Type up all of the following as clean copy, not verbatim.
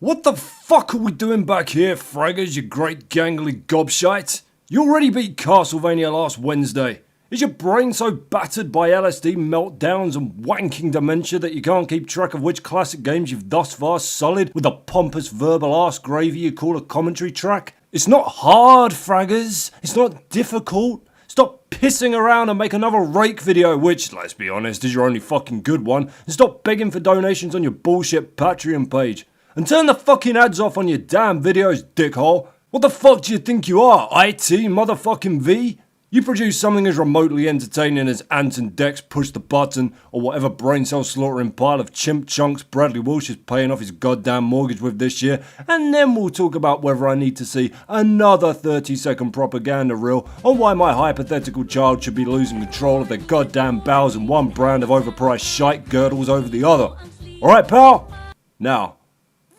What the fuck are we doing back here, fraggers, you great gangly gobshite? You already beat Castlevania last Wednesday. Is your brain so battered by LSD meltdowns and wanking dementia that you can't keep track of which classic games you've thus far sullied with the pompous verbal arse gravy you call a commentary track? It's not hard, fraggers. It's not difficult. Stop pissing around and make another rake video, which, let's be honest, is your only fucking good one, and stop begging for donations on your bullshit Patreon page. And turn the fucking ads off on your damn videos, dickhole. What the fuck do you think you are, IT motherfucking V? You produce something as remotely entertaining as Ant and Dex Push the Button, or whatever brain cell slaughtering pile of chimp chunks Bradley Walsh is paying off his goddamn mortgage with this year, and then we'll talk about whether I need to see another 30-second propaganda reel on why my hypothetical child should be losing control of their goddamn bowels and one brand of overpriced shite girdles over the other. Alright, pal? Now,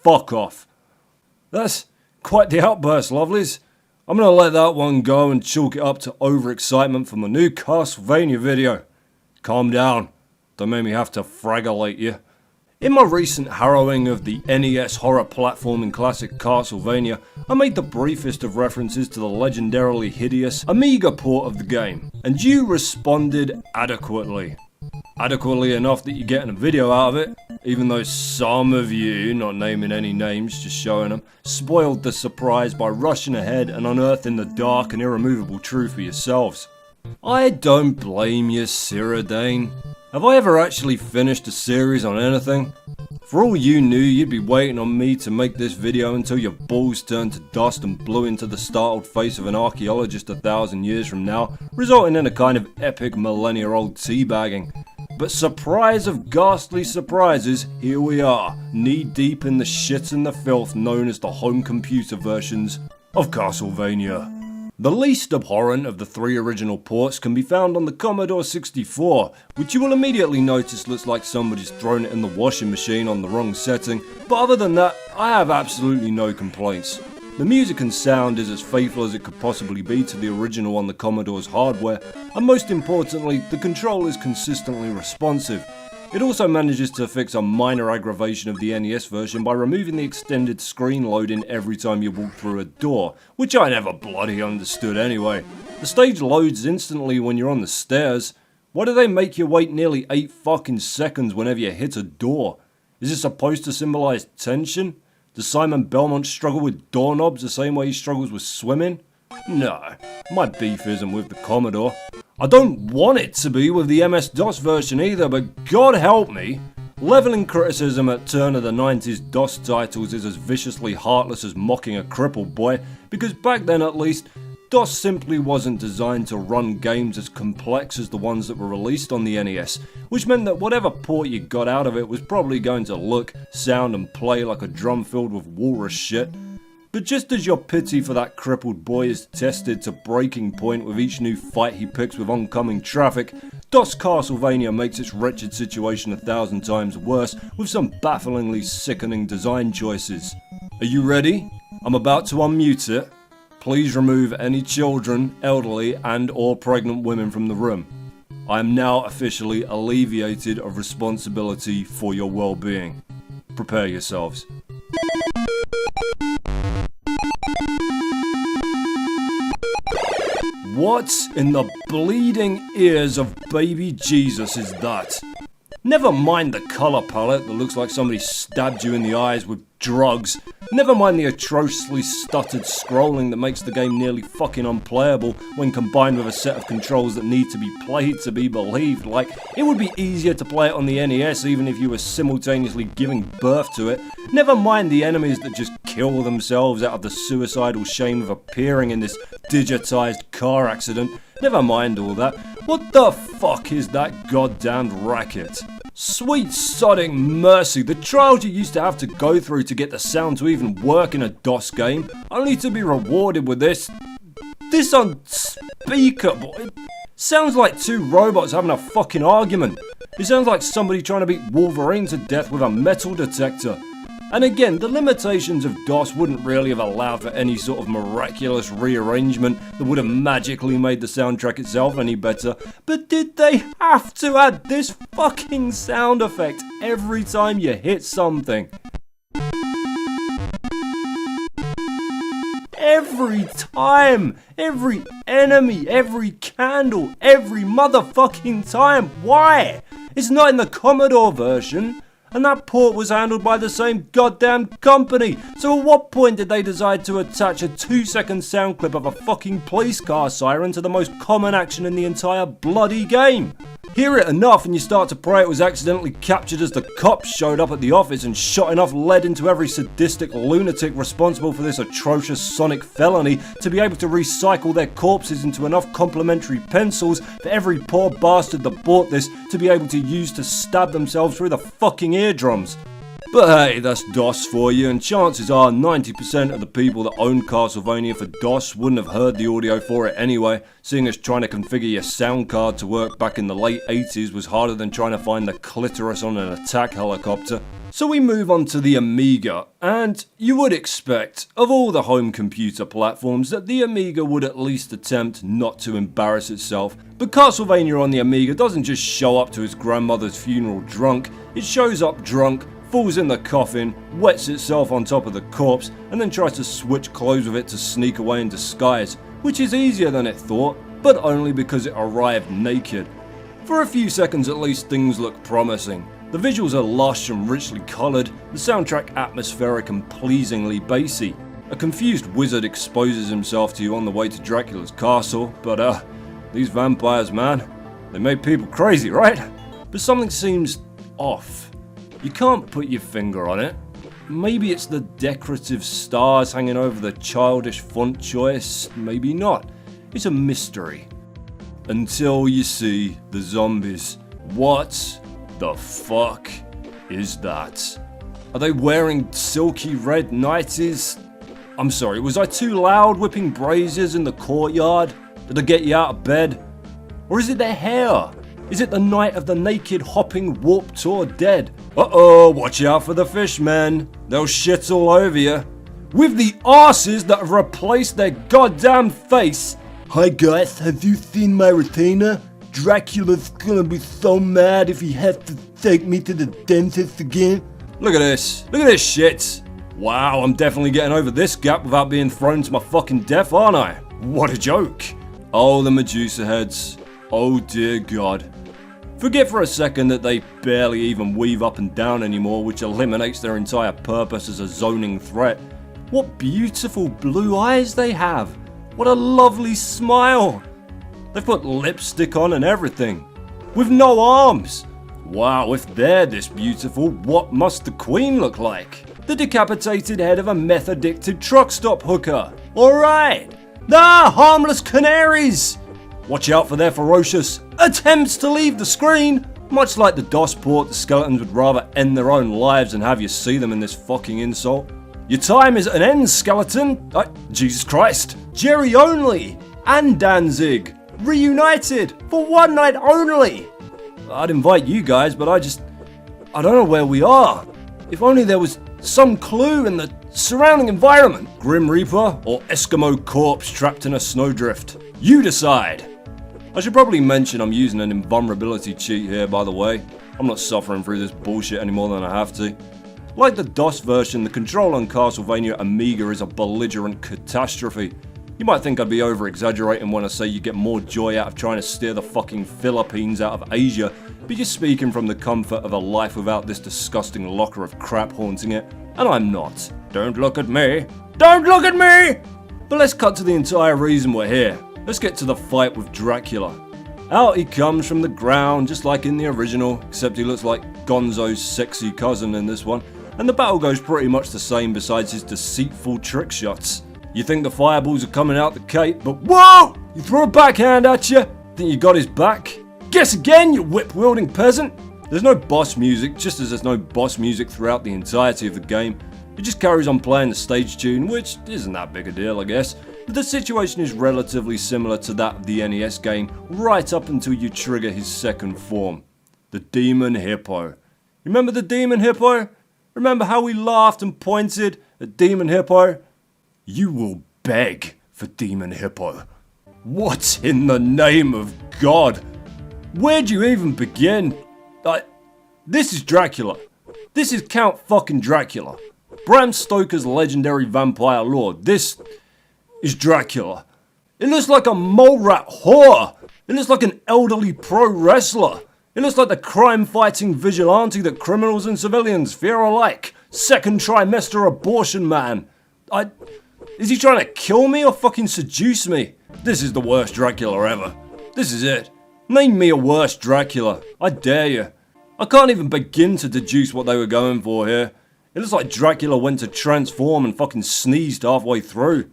fuck off. That's quite the outburst, lovelies. I'm gonna let that one go and chalk it up to overexcitement for my new Castlevania video. Calm down, don't make me have to fragolate you. In my recent harrowing of the NES horror platforming classic Castlevania, I made the briefest of references to the legendarily hideous Amiga port of the game, and you responded adequately. Adequately enough that you're getting a video out of it, even though some of you, not naming any names, just showing them, spoiled the surprise by rushing ahead and unearthing the dark and irremovable truth for yourselves. I don't blame you, Cyrodiane. Have I ever actually finished a series on anything? For all you knew, you'd be waiting on me to make this video until your balls turned to dust and blew into the startled face of an archaeologist 1,000 years from now, resulting in a kind of epic millennia-old teabagging. But surprise of ghastly surprises, here we are, knee-deep in the shit and the filth known as the home computer versions of Castlevania. The least abhorrent of the 3 original ports can be found on the Commodore 64, which you will immediately notice looks like somebody's thrown it in the washing machine on the wrong setting, but other than that, I have absolutely no complaints. The music and sound is as faithful as it could possibly be to the original on the Commodore's hardware, and most importantly, the control is consistently responsive. It also manages to fix a minor aggravation of the NES version by removing the extended screen loading every time you walk through a door, which I never bloody understood anyway. The stage loads instantly when you're on the stairs. Why do they make you wait nearly 8 fucking seconds whenever you hit a door? Is it supposed to symbolise tension? Does Simon Belmont struggle with doorknobs the same way he struggles with swimming? No, my beef isn't with the Commodore. I don't want it to be with the MS-DOS version either, but God help me, leveling criticism at turn of the 90s DOS titles is as viciously heartless as mocking a crippled boy, because back then at least, DOS simply wasn't designed to run games as complex as the ones that were released on the NES, which meant that whatever port you got out of it was probably going to look, sound and play like a drum filled with walrus shit. But just as your pity for that crippled boy is tested to breaking point with each new fight he picks with oncoming traffic, DOS Castlevania makes its wretched situation 1,000 times worse with some bafflingly sickening design choices. Are you ready? I'm about to unmute it. Please remove any children, elderly and or pregnant women from the room. I am now officially alleviated of responsibility for your well-being. Prepare yourselves. What in the bleeding ears of baby Jesus is that? Never mind the colour palette that looks like somebody stabbed you in the eyes with drugs. Never mind the atrociously stuttered scrolling that makes the game nearly fucking unplayable when combined with a set of controls that need to be played to be believed. Like, it would be easier to play it on the NES even if you were simultaneously giving birth to it. Never mind the enemies that just kill themselves out of the suicidal shame of appearing in this digitized car accident. Never mind all that. What the fuck is that goddamned racket? Sweet sodding mercy, the trials you used to have to go through to get the sound to even work in a DOS game, only to be rewarded with this unspeakable. It sounds like 2 robots having a fucking argument. It sounds like somebody trying to beat Wolverine to death with a metal detector. And again, the limitations of DOS wouldn't really have allowed for any sort of miraculous rearrangement that would have magically made the soundtrack itself any better. But did they have to add this fucking sound effect every time you hit something? every time, every enemy, every candle, every motherfucking time. Why? It's not in the Commodore version. And that port was handled by the same goddamn company. So at what point did they decide to attach a 2-second sound clip of a fucking police car siren to the most common action in the entire bloody game? Hear it enough and you start to pray it was accidentally captured as the cops showed up at the office and shot enough lead into every sadistic lunatic responsible for this atrocious sonic felony to be able to recycle their corpses into enough complimentary pencils for every poor bastard that bought this to be able to use to stab themselves through the fucking eardrums. But hey, that's DOS for you, and chances are 90% of the people that own Castlevania for DOS wouldn't have heard the audio for it anyway, seeing as trying to configure your sound card to work back in the late 80s was harder than trying to find the clitoris on an attack helicopter. So we move on to the Amiga, and you would expect, of all the home computer platforms, that the Amiga would at least attempt not to embarrass itself. But Castlevania on the Amiga doesn't just show up to its grandmother's funeral drunk, it shows up drunk, falls in the coffin, wets itself on top of the corpse, and then tries to switch clothes with it to sneak away in disguise, which is easier than it thought, but only because it arrived naked. For a few seconds at least things look promising. The visuals are lush and richly coloured, the soundtrack atmospheric and pleasingly bassy. A confused wizard exposes himself to you on the way to Dracula's castle, but these vampires, man, they make people crazy, right? But something seems off. You can't put your finger on it. Maybe it's the decorative stars hanging over the childish font choice, maybe not. It's a mystery. Until you see the zombies. What the fuck is that? Are they wearing silky red nighties? I'm sorry, was I too loud whipping braziers in the courtyard? Did I get you out of bed? Or is it their hair? Is it the night of the naked hopping Warped Tour dead? Uh-oh, watch out for the fishmen. They'll shit all over you. With the arses that have replaced their goddamn face. Hi guys, have you seen my retainer? Dracula's gonna be so mad if he has to take me to the dentist again. Look at this shit. Wow, I'm definitely getting over this gap without being thrown to my fucking death, aren't I? What a joke. Oh, the Medusa heads. Oh dear God. Forget for a second that they barely even weave up and down anymore, which eliminates their entire purpose as a zoning threat. What beautiful blue eyes they have. What a lovely smile. They've put lipstick on and everything. With no arms. Wow, if they're this beautiful, what must the Queen look like? The decapitated head of a meth-addicted truck stop hooker. Alright. Harmless canaries. Watch out for their ferocious attempts to leave the screen. Much like the DOS port, the skeletons would rather end their own lives than have you see them in this fucking insult. Your time is at an end, skeleton. Jesus Christ. Jerry only and Danzig reunited for one night only. I'd invite you guys, but I don't know where we are. If only there was some clue in the surrounding environment. Grim Reaper or Eskimo corpse trapped in a snowdrift. You decide. I should probably mention I'm using an invulnerability cheat here, by the way. I'm not suffering through this bullshit any more than I have to. Like the DOS version, the control on Castlevania Amiga is a belligerent catastrophe. You might think I'd be over-exaggerating when I say you get more joy out of trying to steer the fucking Philippines out of Asia, but you're speaking from the comfort of a life without this disgusting locker of crap haunting it, and I'm not. Don't look at me. Don't look at me! But let's cut to the entire reason we're here. Let's get to the fight with Dracula. Out he comes from the ground, just like in the original, except he looks like Gonzo's sexy cousin in this one, and the battle goes pretty much the same besides his deceitful trick shots. You think the fireballs are coming out the cape, but whoa! You throw a backhand at you. Think you got his back? Guess again, you whip-wielding peasant! There's no boss music, just as there's no boss music throughout the entirety of the game. It just carries on playing the stage tune, which isn't that big a deal, I guess. But the situation is relatively similar to that of the NES game, right up until you trigger his second form. The Demon Hippo. Remember the Demon Hippo? Remember how we laughed and pointed at Demon Hippo? You will beg for Demon Hippo. What in the name of God? Where'd you even begin? This is Dracula. This is Count fucking Dracula. Bram Stoker's legendary vampire lord. This is Dracula. It looks like a mole rat whore. It looks like an elderly pro wrestler. It looks like the crime-fighting vigilante that criminals and civilians fear alike. Second trimester abortion man. Is he trying to kill me or fucking seduce me? This is the worst Dracula ever. This is it. Name me a worse Dracula. I dare you. I can't even begin to deduce what they were going for here. It looks like Dracula went to transform and fucking sneezed halfway through.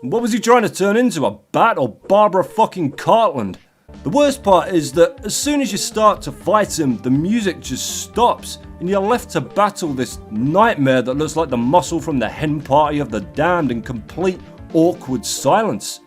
What was he trying to turn into, a bat or Barbara fucking Cartland? The worst part is that as soon as you start to fight him, the music just stops and you're left to battle this nightmare that looks like the muscle from the hen party of the damned in complete awkward silence.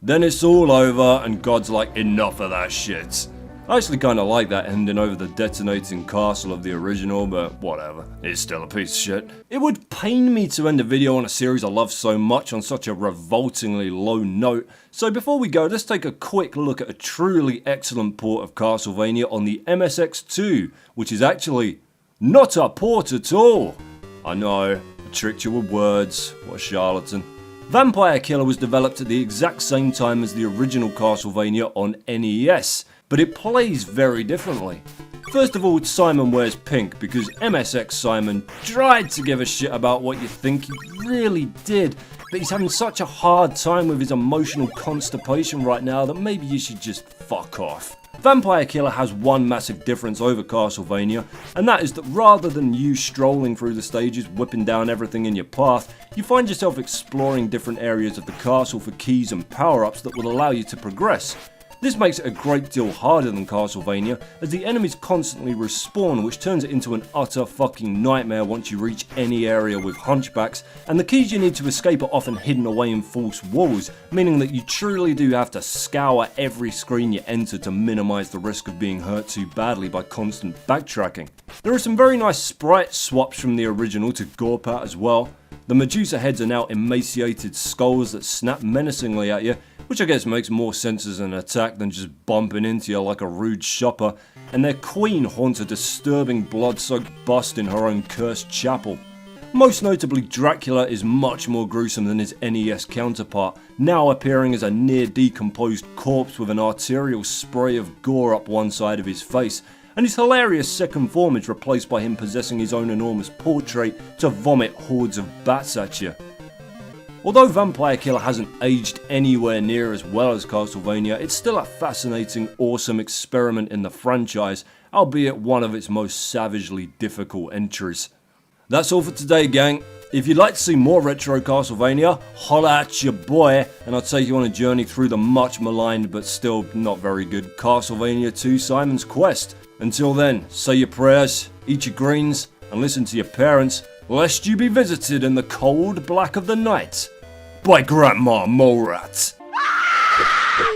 Then it's all over and God's like, enough of that shit. I actually kinda like that ending over the detonating castle of the original, but whatever, it's still a piece of shit. It would pain me to end a video on a series I love so much on such a revoltingly low note, so before we go, let's take a quick look at a truly excellent port of Castlevania on the MSX2, which is actually not a port at all. I know, I tricked you with words, what a charlatan. Vampire Killer was developed at the exact same time as the original Castlevania on NES, but it plays very differently. First of all, Simon wears pink because MSX Simon tried to give a shit about what you think he really did, but he's having such a hard time with his emotional constipation right now that maybe you should just fuck off. Vampire Killer has one massive difference over Castlevania, and that is that rather than you strolling through the stages, whipping down everything in your path, you find yourself exploring different areas of the castle for keys and power-ups that will allow you to progress. This makes it a great deal harder than Castlevania, as the enemies constantly respawn, which turns it into an utter fucking nightmare once you reach any area with hunchbacks, and the keys you need to escape are often hidden away in false walls, meaning that you truly do have to scour every screen you enter to minimise the risk of being hurt too badly by constant backtracking. There are some very nice sprite swaps from the original to Gorpat as well. The Medusa heads are now emaciated skulls that snap menacingly at you, which I guess makes more sense as an attack than just bumping into you like a rude shopper, and their queen haunts a disturbing blood-soaked bust in her own cursed chapel. Most notably, Dracula is much more gruesome than his NES counterpart, now appearing as a near-decomposed corpse with an arterial spray of gore up one side of his face, and his hilarious second form is replaced by him possessing his own enormous portrait to vomit hordes of bats at you. Although Vampire Killer hasn't aged anywhere near as well as Castlevania, it's still a fascinating, awesome experiment in the franchise, albeit one of its most savagely difficult entries. That's all for today, gang. If you'd like to see more retro Castlevania, holla at your boy, and I'll take you on a journey through the much maligned but still not very good Castlevania 2 Simon's Quest. Until then, say your prayers, eat your greens, and listen to your parents, lest you be visited in the cold black of the night by Grandma Morat.